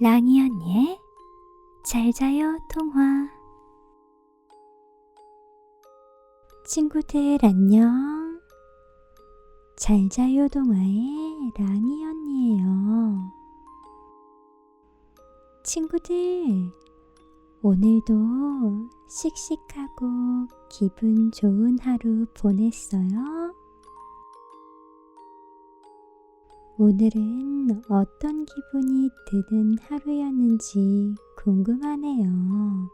랑이 언니의 잘 자요 통화. 친구들 안녕. 잘 자요 동화의 랑이 언니예요. 친구들, 오늘도 씩씩하고 기분 좋은 하루 보냈어요? 오늘은 어떤 기분이 드는 하루였는지 궁금하네요.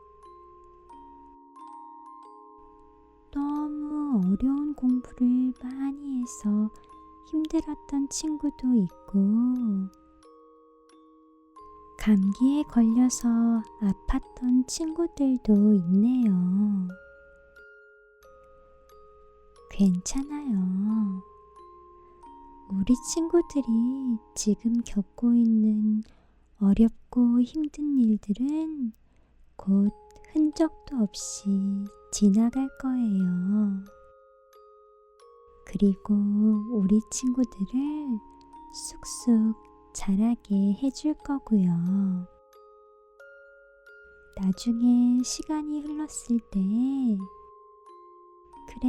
너무 어려운 공부를 많이 해서 힘들었던 친구도 있고, 감기에 걸려서 아팠던 친구들도 있네요. 괜찮아요. 우리 친구들이 지금 겪고 있는 어렵고 힘든 일들은 곧 흔적도 없이 지나갈 거예요. 그리고 우리 친구들을 쑥쑥 자라게 해줄 거고요. 나중에 시간이 흘렀을 때, 그래,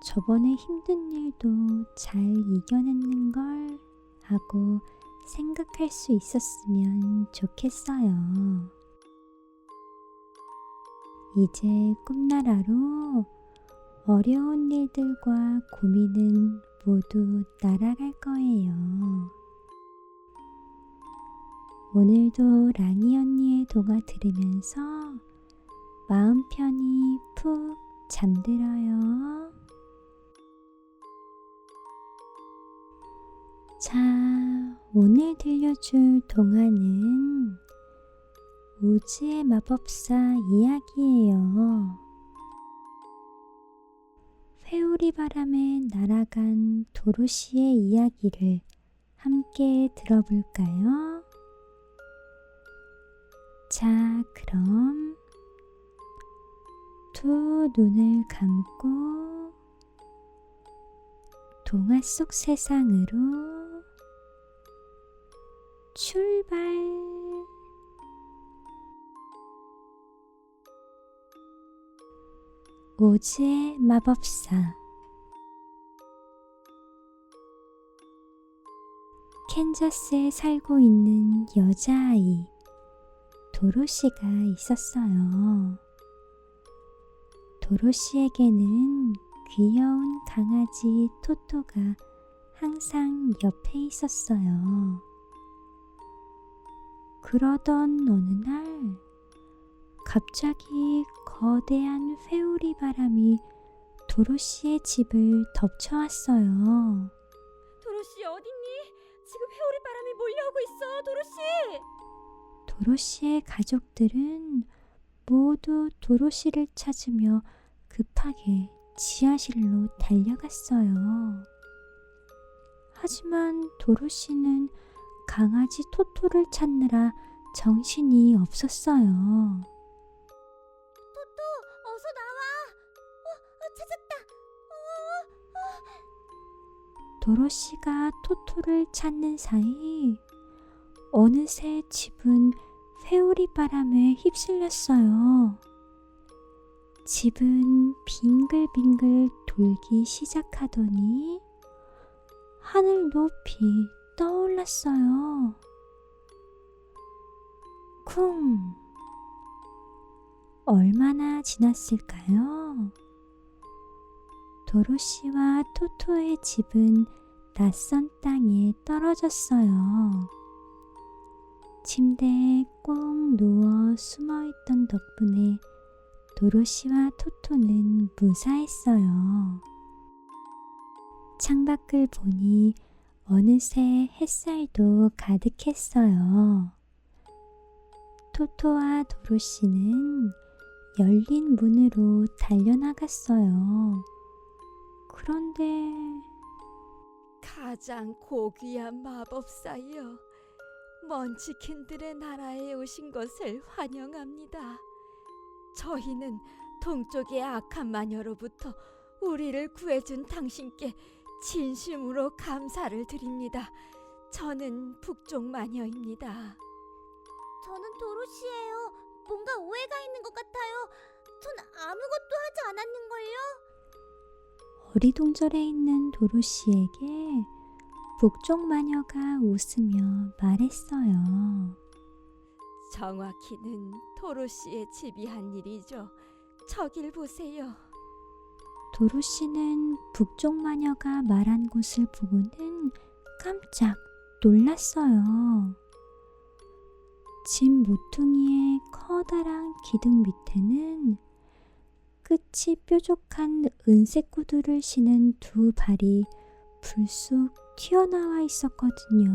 저번에 힘든 일도 잘 이겨냈는 걸 하고 생각할 수 있었으면 좋겠어요. 이제 꿈나라로 어려운 일들과 고민은 모두 날아갈 거예요. 오늘도 랑이 언니의 동화 들으면서 마음 편히 푹 잠들어요. 자, 오늘 들려줄 동화는 오즈의 마법사 이야기예요. 회오리 바람에 날아간 도로시의 이야기를 함께 들어볼까요? 자, 그럼 두 눈을 감고 동화 속 세상으로 출발! 오즈의 마법사. 캔자스에 살고 있는 여자아이 도로시가 있었어요. 도로시에게는 귀여운 강아지 토토가 항상 옆에 있었어요. 그러던 어느 날, 갑자기 거대한 회오리 바람이 도로시의 집을 덮쳐왔어요. 도로시 어딨니? 지금 회오리 바람이 몰려오고 있어, 도로시! 도로시의 가족들은 모두 도로시를 찾으며 급하게 지하실로 달려갔어요. 하지만 도로시는 강아지 토토를 찾느라 정신이 없었어요. 토토, 어서 나와! 찾았다! 도로시가 토토를 찾는 사이 어느새 집은 회오리 바람에 휩쓸렸어요. 집은 빙글빙글 돌기 시작하더니 하늘 높이 떠올랐어요. 쿵! 얼마나 지났을까요? 도로시와 토토의 집은 낯선 땅에 떨어졌어요. 침대에 꼭 누워 숨어있던 덕분에 도로시와 토토는 무사했어요. 창밖을 보니 어느새 햇살도 가득했어요. 토토와 도로시는 열린 문으로 달려나갔어요. 그런데 가장 고귀한 마법사여, 먼치킨들의 나라에 오신 것을 환영합니다. 저희는 동쪽의 악한 마녀로부터 우리를 구해준 당신께 진심으로 감사를 드립니다. 저는 북쪽 마녀입니다. 저는 도로시예요. 뭔가 오해가 있는 것 같아요. 전 아무것도 하지 않았는걸요. 어리동절해 있는 도로시에게 북쪽 마녀가 웃으며 말했어요. 정확히는 도로시의 집이 한 일이죠. 저길 보세요. 도로시는 북쪽 마녀가 말한 곳을 보고는 깜짝 놀랐어요. 집 모퉁이의 커다란 기둥 밑에는 끝이 뾰족한 은색 구두를 신은 두 발이 불쑥 튀어나와 있었거든요.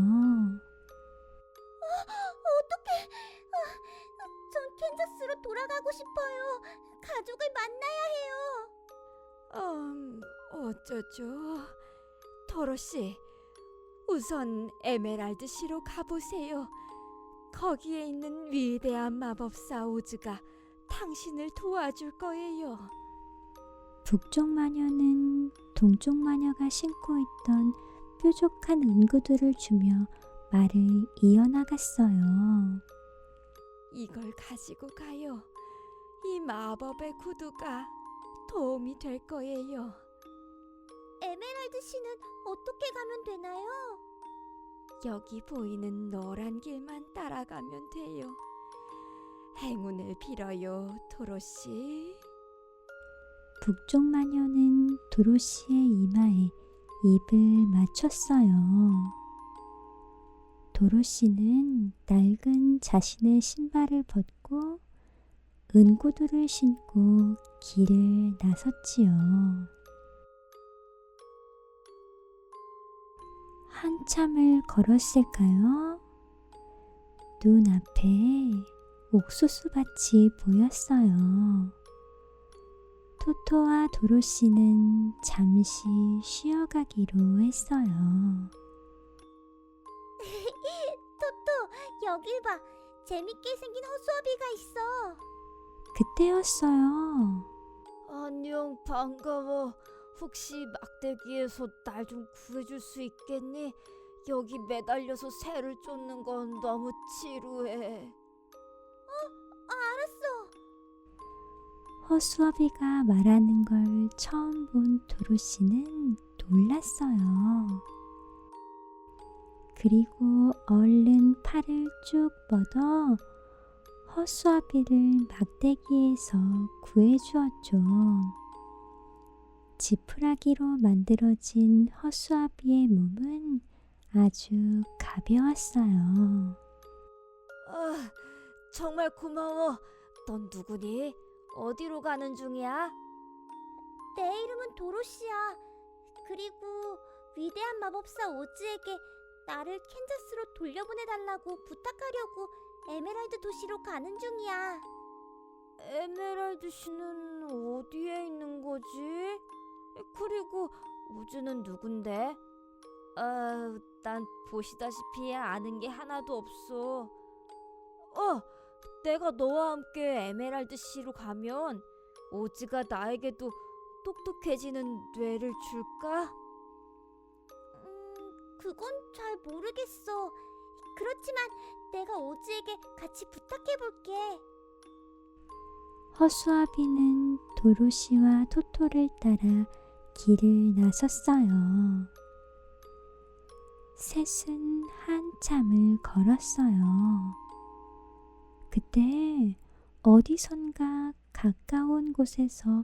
어떡해. 전 캔자스로 돌아가고 싶어요. 가족을 만나야 해요. 어쩌죠? 도로시, 우선 에메랄드시로 가보세요. 거기에 있는 위대한 마법사 오즈가 당신을 도와줄 거예요. 북쪽 마녀는 동쪽 마녀가 신고 있던 뾰족한 은구두를 주며 말을 이어나갔어요. 이걸 가지고 가요. 이 마법의 구두가 도움이 될 거예요. 에메랄드 씨는 어떻게 가면 되나요? 여기 보이는 노란 길만 따라가면 돼요. 행운을 빌어요, 도로시. 북쪽 마녀는 도로시의 이마에 입을 맞췄어요. 도로시는 낡은 자신의 신발을 벗고 은구두를 신고 길을 나섰지요. 한참을 걸었을까요? 눈앞에 옥수수밭이 보였어요. 토토와 도로시는 잠시 쉬어가기로 했어요. 토토, 여길 봐. 재밌게 생긴 허수아비가 있어. 그때였어요. 안녕, 반가워. 혹시 막대기에서 날 좀 구해줄 수 있겠니? 여기 매달려서 새를 쫓는 건 너무 지루해. 알았어. 허수아비가 말하는 걸 처음 본 도로시는 놀랐어요. 그리고 얼른 팔을 쭉 뻗어 허수아비를 막대기에서 구해주었죠. 지푸라기로 만들어진 허수아비의 몸은 아주 가벼웠어요. 아, 정말 고마워. 넌 누구니? 어디로 가는 중이야? 내 이름은 도로시야. 그리고 위대한 마법사 오즈에게 나를 캔자스로 돌려보내달라고 부탁하려고 에메랄드 도시로 가는 중이야. 에메랄드 씨는 어디에 있는 거지? 그리고 우주는 누군데? 난 보시다시피 아는 게 하나도 없어. 내가 너와 함께 에메랄드 씨로 가면 오즈가 나에게도 똑똑해지는 뇌를 줄까? 그건 잘 모르겠어. 그렇지만 내가 오즈에게 같이 부탁해볼게. 허수아비는 도로시와 토토를 따라 길을 나섰어요. 셋은 한참을 걸었어요. 그때 어디선가 가까운 곳에서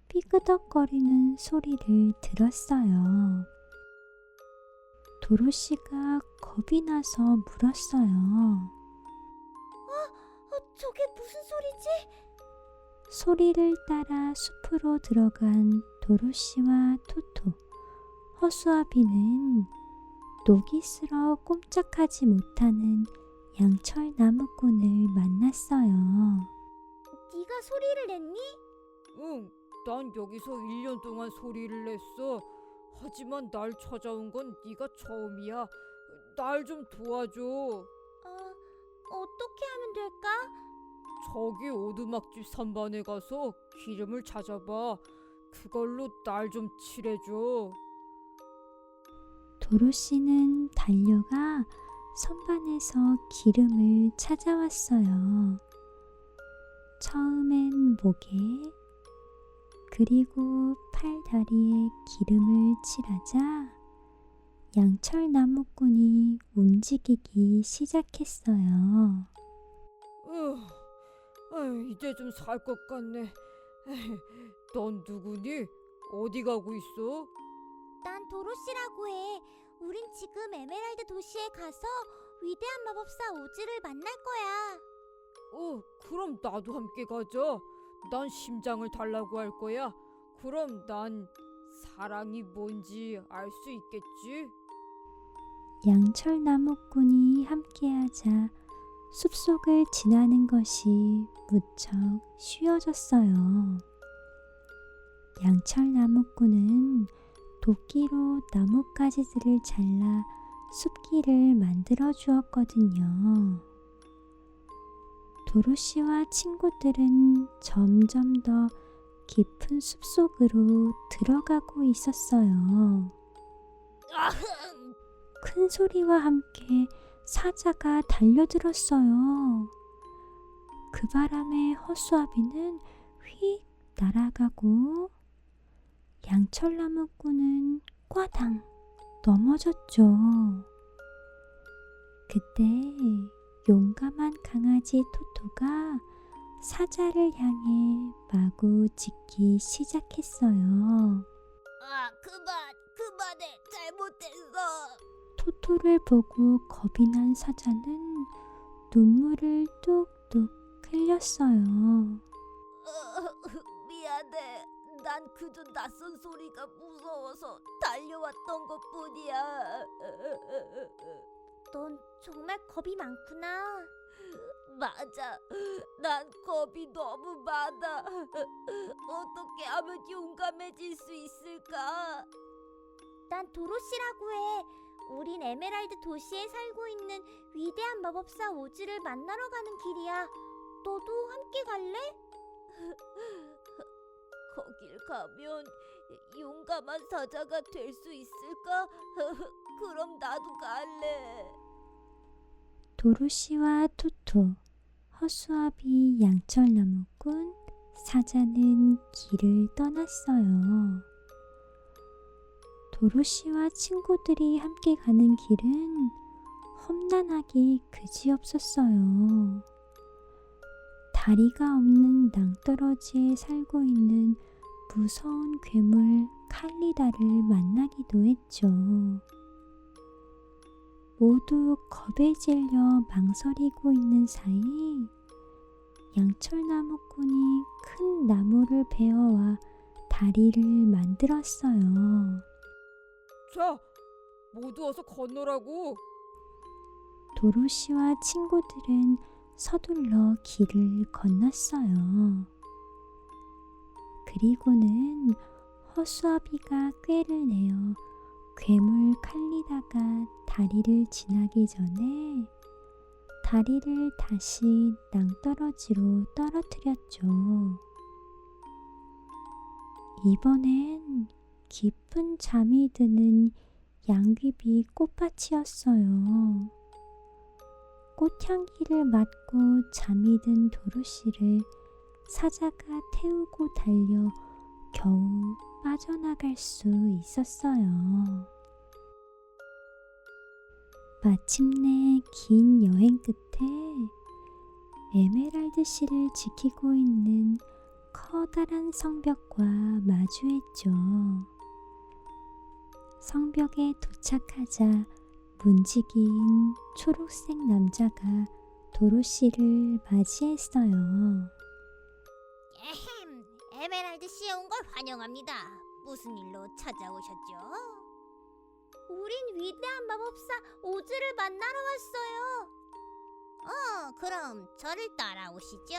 삐그덕거리는 소리를 들었어요. 도로시가 겁이 나서 물었어요. 저게 무슨 소리지? 소리를 따라 숲으로 들어간 도로시와 토토, 허수아비는 녹이 슬어 꼼짝하지 못하는 양철 나무꾼을 만났어요. 네가 소리를 냈니? 응, 난 여기서 1년 동안 소리를 냈어. 하지만 날 찾아온 건 네가 처음이야. 날 좀 도와줘. 어떻게 하면 될까? 저기 오두막집 선반에 가서 기름을 찾아봐. 그걸로 날 좀 칠해줘. 도로시는 달려가 선반에서 기름을 찾아왔어요. 처음엔 목에, 그리고 팔다리에 기름을 칠하자 양철 나무꾼이 움직이기 시작했어요. 이제 좀 살 것 같네. 넌 누구니? 어디 가고 있어? 난 도로시라고 해. 우린 지금 에메랄드 도시에 가서 위대한 마법사 오즈를 만날 거야. 그럼 나도 함께 가자. 난 심장을 달라고 할 거야. 그럼 난 사랑이 뭔지 알 수 있겠지? 양철 나무꾼이 함께하자 숲속을 지나는 것이 무척 쉬워졌어요. 양철 나무꾼은 도끼로 나뭇가지들을 잘라 숲길을 만들어 주었거든요. 도로시와 친구들은 점점 더 깊은 숲속으로 들어가고 있었어요. 큰 소리와 함께 사자가 달려들었어요. 그 바람에 허수아비는 휙 날아가고 양철나무꾼은 꽈당 넘어졌죠. 그때 용감한 강아지 토토가 사자를 향해 마구 짖기 시작했어요. 그만해. 잘못했어. 토토를 보고 겁이 난 사자는 눈물을 뚝뚝 흘렸어요. 미안해. 난 그저 낯선 소리가 무서워서 달려왔던 것뿐이야. 넌 정말 겁이 많구나. 맞아. 난 겁이 너무 많아. 어떻게 하면 용감해질 수 있을까? 난 도로시라고 해. 우린 에메랄드 도시에 살고 있는 위대한 마법사 오즈를 만나러 가는 길이야. 너도 함께 갈래? 거길 가면 용감한 사자가 될 수 있을까? 그럼 나도 갈래. 도로시와 토토, 허수아비, 양철나무꾼, 사자는 길을 떠났어요. 도로시와 친구들이 함께 가는 길은 험난하기 그지없었어요. 다리가 없는 낭떠러지에 살고 있는 무서운 괴물 칼리다를 만나기도 했죠. 모두 겁에 질려 망설이고 있는 사이 양철나무꾼이 큰 나무를 베어와 다리를 만들었어요. 자, 모두 어서 건너라고. 도로시와 친구들은 서둘러 길을 건넜어요. 그리고는 허수아비가 꾀를 내어 괴물 칼리다가 다리를 지나기 전에 다리를 다시 낭떠러지로 떨어뜨렸죠. 이번엔 깊은 잠이 드는 양귀비 꽃밭이었어요. 꽃향기를 맡고 잠이 든 도로시를 사자가 태우고 달려 겨우 빠져나갈 수 있었어요. 마침내 긴 여행 끝에 에메랄드 씨를 지키고 있는 커다란 성벽과 마주했죠. 성벽에 도착하자 문지기인 초록색 남자가 도로시를 맞이했어요. 에메랄드 씨에 온 걸 환영합니다. 무슨 일로 찾아오셨죠? 우린 위대한 마법사 오즈를 만나러 왔어요. 그럼 저를 따라오시죠.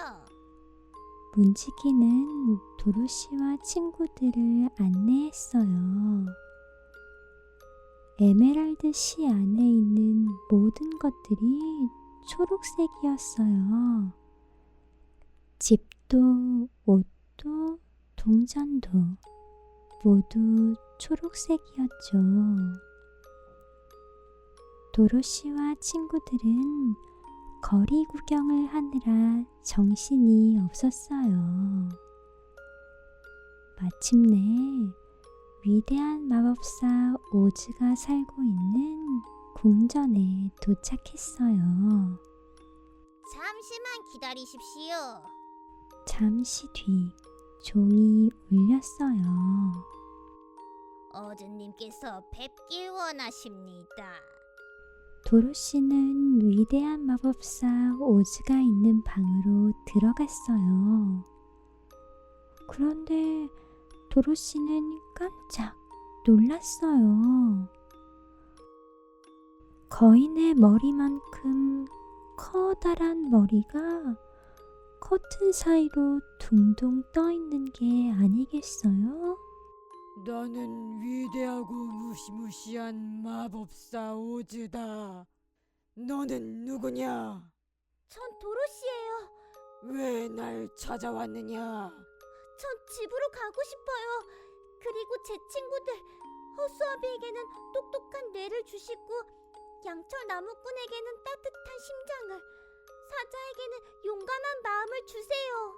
문지기는 도로시와 친구들을 안내했어요. 에메랄드 씨 안에 있는 모든 것들이 초록색이었어요. 집도, 옷도, 동전도 모두 초록색이었죠. 도로시와 친구들은 거리 구경을 하느라 정신이 없었어요. 마침내 위대한 마법사 오즈가 살고 있는 궁전에 도착했어요. 잠시만 기다리십시오. 잠시 뒤 종이 울렸어요. 어즈님께서 뵙길 원하십니다. 도로시는 위대한 마법사 오즈가 있는 방으로 들어갔어요. 그런데 도로시는 깜짝 놀랐어요. 거인의 머리만큼 커다란 머리가 커튼 사이로 둥둥 떠 있는 게 아니겠어요? 나는 위대하고 무시무시한 마법사 오즈다. 너는 누구냐? 전 도로시예요. 왜 날 찾아왔느냐? 전 집으로 가고 싶어요. 그리고 제 친구들 허수아비에게는 똑똑한 뇌를 주시고 양철 나무꾼에게는 따뜻한 심장을, 사자에게는 용감한 마음을 주세요.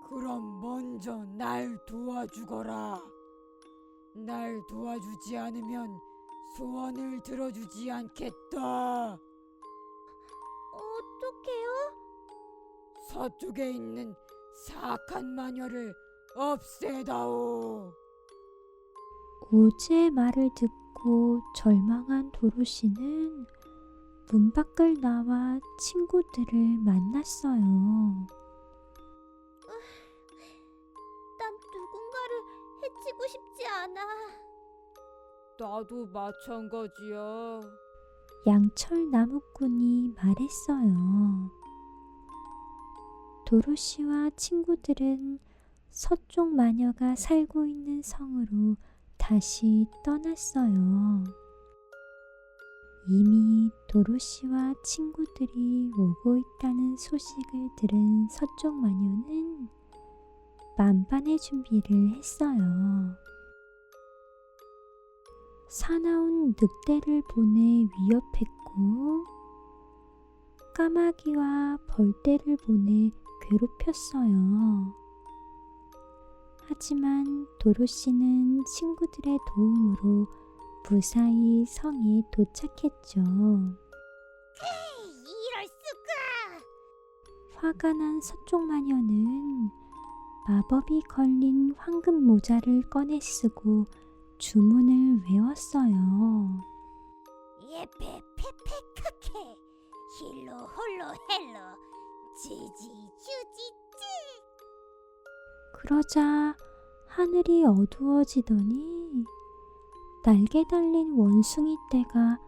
그럼 먼저 날 도와주거라. 날 도와주지 않으면 소원을 들어주지 않겠다. 어떡해요? 서쪽에 있는 사악한 마녀를 없애다오. 오즈의 말을 듣고 절망한 도로시는 문 밖을 나와 친구들을 만났어요. 난 누군가를 해치고 싶지 않아. 나도 마찬가지야. 양철 나무꾼이 말했어요. 도로시와 친구들은 서쪽 마녀가 살고 있는 성으로 다시 떠났어요. 이미 도로시와 친구들이 오고 있다는 소식을 들은 서쪽 마녀는 만반의 준비를 했어요. 사나운 늑대를 보내 위협했고 까마귀와 벌떼를 보내 괴롭혔어요. 하지만 도로시는 친구들의 도움으로 무사히 성에 도착했죠. 이럴 수가! 화가 난 서쪽 마녀는 마법이 걸린 황금 모자를 꺼내 쓰고 주문을 외웠어요. 예페 페페 카케 힐로 홀로 헬로 지지 주지 찌. 그러자 하늘이 어두워지더니 날개 달린 원숭이 떼가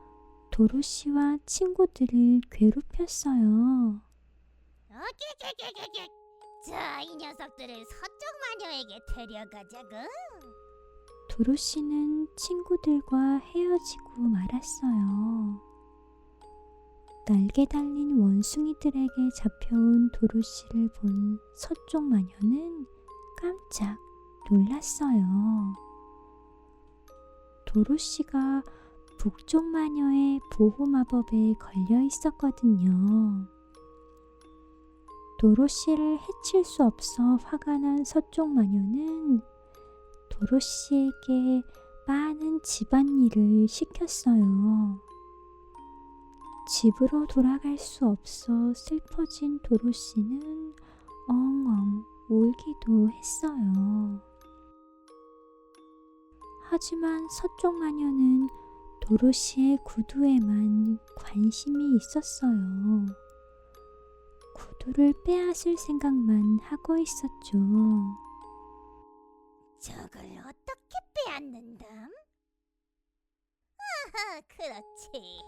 도로시와 친구들을 괴롭혔어요. 자, 이 녀석들을 서쪽 마녀에게 데려가자고. 도로시는 친구들과 헤어지고 말았어요. 날개 달린 원숭이들에게 잡혀온 도로시를 본 서쪽 마녀는 깜짝 놀랐어요. 도로시가 북쪽 마녀의 보호 마법에 걸려 있었거든요. 도로시를 해칠 수 없어 화가 난 서쪽 마녀는 도로시에게 많은 집안일을 시켰어요. 집으로 돌아갈 수 없어 슬퍼진 도로시는 엉엉 울기도 했어요. 하지만 서쪽 마녀는 도로시의 구두에만 관심이 있었어요. 구두를 빼앗을 생각만 하고 있었죠. 저걸 어떻게 빼앗는담? 아하, 그렇지.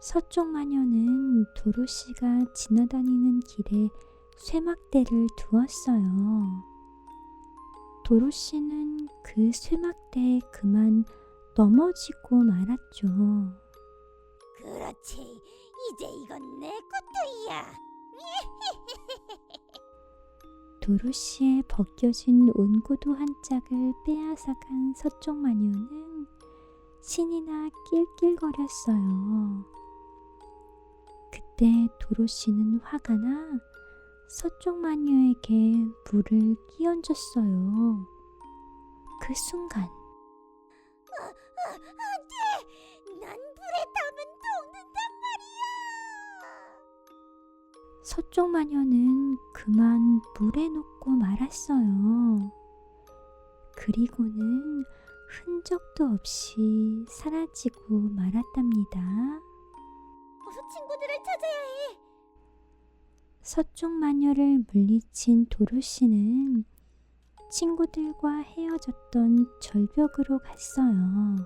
서쪽 마녀는 도로시가 지나다니는 길에 쇠막대를 두었어요. 도로시는 그 쇠막대에 그만 넘어지고 말았죠. 그렇지. 이제 이건 내 구두야. 도로시의 벗겨진 온구두 한 짝을 빼앗아간 서쪽 마녀는 신이나 낄낄거렸어요. 그때 도로시는 화가 나 서쪽 마녀에게 물을 끼얹었어요. 그 순간 안돼! 난 물에 닿으면 녹는단 말이야! 서쪽 마녀는 그만 물에 녹고 말았어요. 그리고는 흔적도 없이 사라지고 말았답니다. 어서 친구들을 찾아야 해! 서쪽 마녀를 물리친 도로시는 친구들과 헤어졌던 절벽으로 갔어요.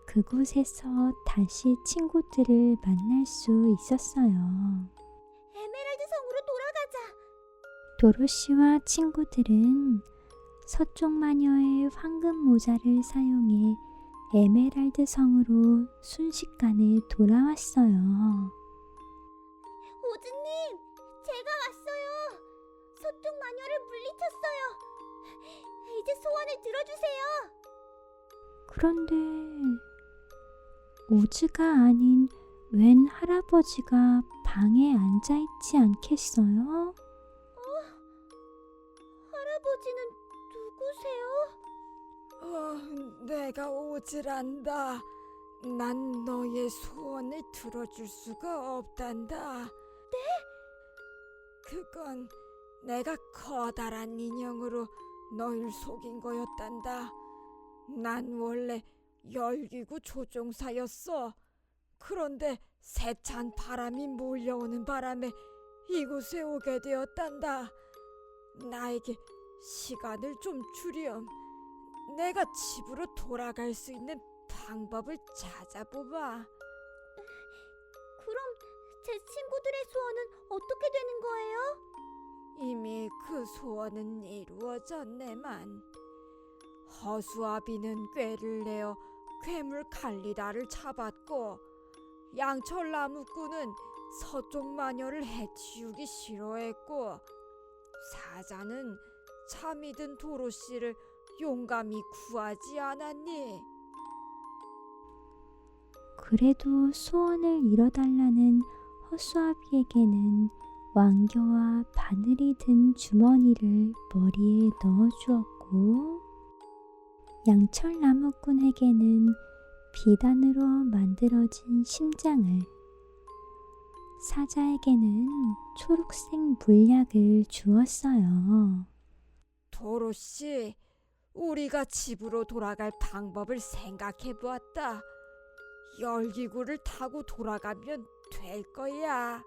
그곳에서 다시 친구들을 만날 수 있었어요. 에메랄드 성으로 돌아가자! 도로시와 친구들은 서쪽 마녀의 황금 모자를 사용해 에메랄드 성으로 순식간에 돌아왔어요. 오즈님! 제가 왔어요! 서쪽 마녀를 물리쳤어요! 이제 소원을 들어주세요! 그런데 오즈가 아닌 웬 할아버지가 방에 앉아있지 않겠어요? 할아버지는 누구세요? 내가 오즈란다. 난 너의 소원을 들어줄 수가 없단다. 네? 그건 내가 커다란 인형으로 널 속인 거였단다. 난 원래 열기구 조종사였어. 그런데 세찬 바람이 몰려오는 바람에 이곳에 오게 되었단다. 나에게 시간을 좀 주렴. 내가 집으로 돌아갈 수 있는 방법을 찾아보마. 그럼 제 친구들의 소원은 어떻게 되는 거예요? 이미 그 소원은 이루어졌네만. 허수아비는 꾀를 내어 괴물 칼리다를 잡았고, 양철나무꾼은 서쪽 마녀를 해치우기 싫어했고, 사자는 잠이 든 도로시를 용감히 구하지 않았니? 그래도 소원을 이뤄달라는 허수아비에게는 왕겨와 바늘이 든 주머니를 머리에 넣어주었고, 양철나무꾼에게는 비단으로 만들어진 심장을, 사자에게는 초록색 물약을 주었어요. 도로시, 우리가 집으로 돌아갈 방법을 생각해 보았다. 열기구를 타고 돌아가면 될 거야.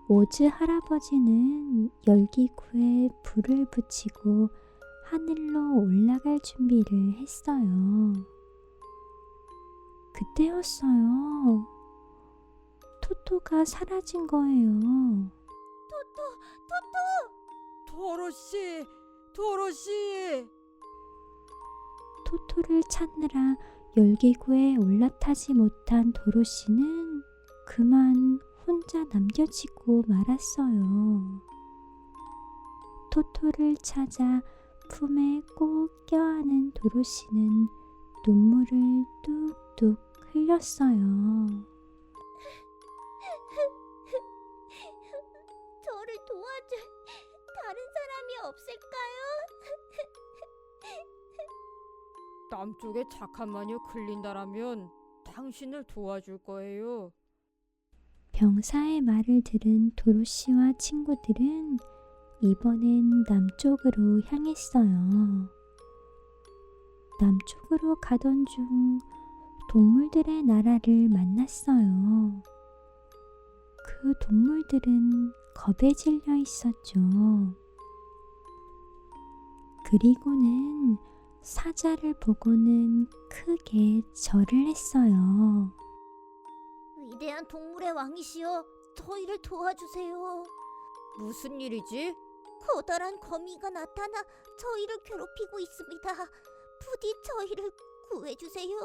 오즈 할아버지는 열기구에 불을 붙이고 하늘로 올라갈 준비를 했어요. 그때였어요. 토토가 사라진 거예요. 도로시, 도로시! 토토를 찾느라 열기구에 올라타지 못한 도로시는 그만 혼자 남겨지고 말았어요. 토토를 찾아 품에 꼭 껴안은 도로시는 눈물을 뚝뚝 흘렸어요. 저를 도와줄 다른 사람이 없을까요? 남쪽에 착한 마녀 클린다라면 당신을 도와줄 거예요. 병사의 말을 들은 도로시와 친구들은 이번엔 남쪽으로 향했어요. 남쪽으로 가던 중 동물들의 나라를 만났어요. 그 동물들은 겁에 질려 있었죠. 그리고는 사자를 보고는 크게 절을 했어요. 위대한 동물의 왕이시여, 저희를 도와주세요. 무슨 일이지? 커다란 거미가 나타나 저희를 괴롭히고 있습니다. 부디 저희를 구해주세요.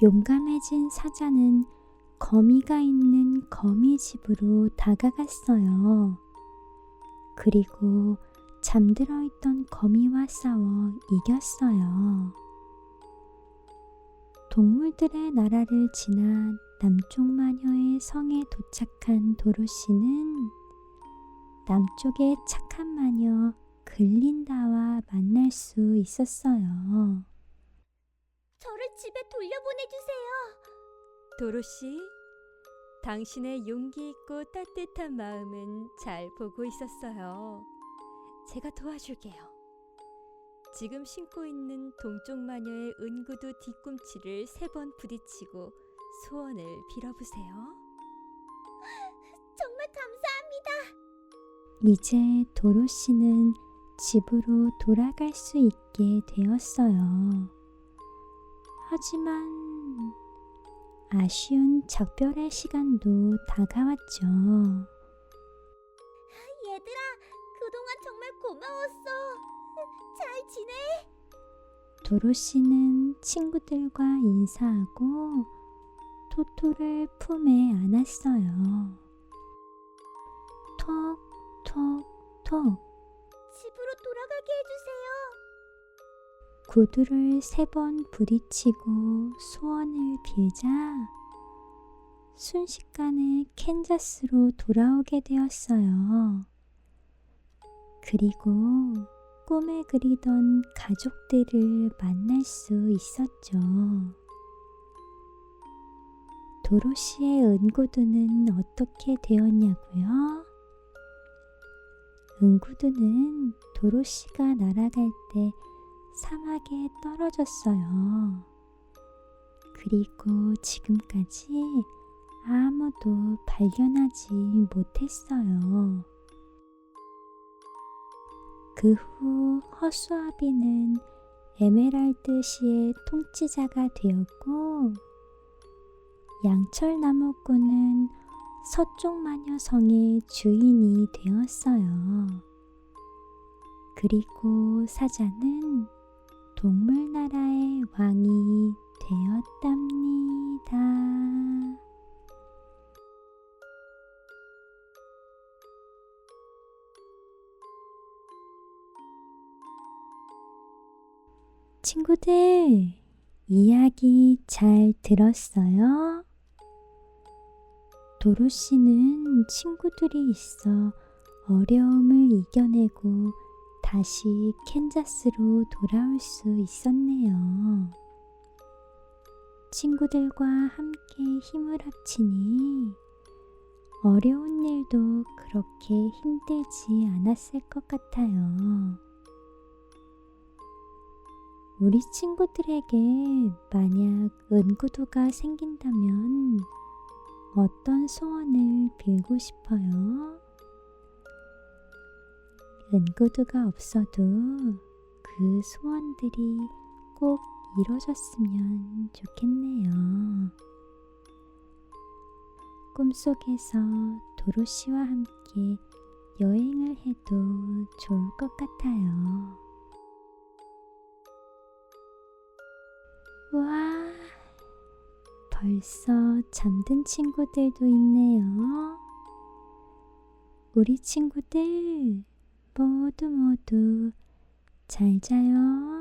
용감해진 사자는 거미가 있는 거미집으로 다가갔어요. 그리고 잠들어 있던 거미와 싸워 이겼어요. 동물들의 나라를 지나 남쪽 마녀의 성에 도착한 도로시는 남쪽의 착한 마녀 글린다와 만날 수 있었어요. 저를 집에 돌려보내주세요. 도로시, 당신의 용기 있고 따뜻한 마음은 잘 보고 있었어요. 제가 도와줄게요. 지금 신고 있는 동쪽 마녀의 은구두 뒤꿈치를 3번 부딪히고 소원을 빌어보세요. 정말 감사합니다. 이제 도로시는 집으로 돌아갈 수 있게 되었어요. 하지만 아쉬운 작별의 시간도 다가왔죠. 얘들아, 그동안 정말 고마웠어. 잘 지내? 도로시는 친구들과 인사하고 토토를 품에 안았어요. 톡, 톡, 톡. 집으로 돌아가게 해주세요. 구두를 3번 부딪히고 소원을 빌자 순식간에 캔자스로 돌아오게 되었어요. 그리고 꿈에 그리던 가족들을 만날 수 있었죠. 도로시의 은구두는 어떻게 되었냐고요? 은구두는 도로시가 날아갈 때 사막에 떨어졌어요. 그리고 지금까지 아무도 발견하지 못했어요. 그 후 허수아비는 에메랄드시의 통치자가 되었고 양철나무꾼은 서쪽 마녀성의 주인이 되었어요. 그리고 사자는 동물나라의 왕이 되었답니다. 친구들, 이야기 잘 들었어요? 도로시는 친구들이 있어 어려움을 이겨내고 다시 캔자스로 돌아올 수 있었네요. 친구들과 함께 힘을 합치니 어려운 일도 그렇게 힘들지 않았을 것 같아요. 우리 친구들에게 만약 은구두가 생긴다면 어떤 소원을 빌고 싶어요? 은구두가 없어도 그 소원들이 꼭 이루어졌으면 좋겠네요. 꿈속에서 도로시와 함께 여행을 해도 좋을 것 같아요. 와, 벌써 잠든 친구들도 있네요. 우리 친구들 모두 잘 자요.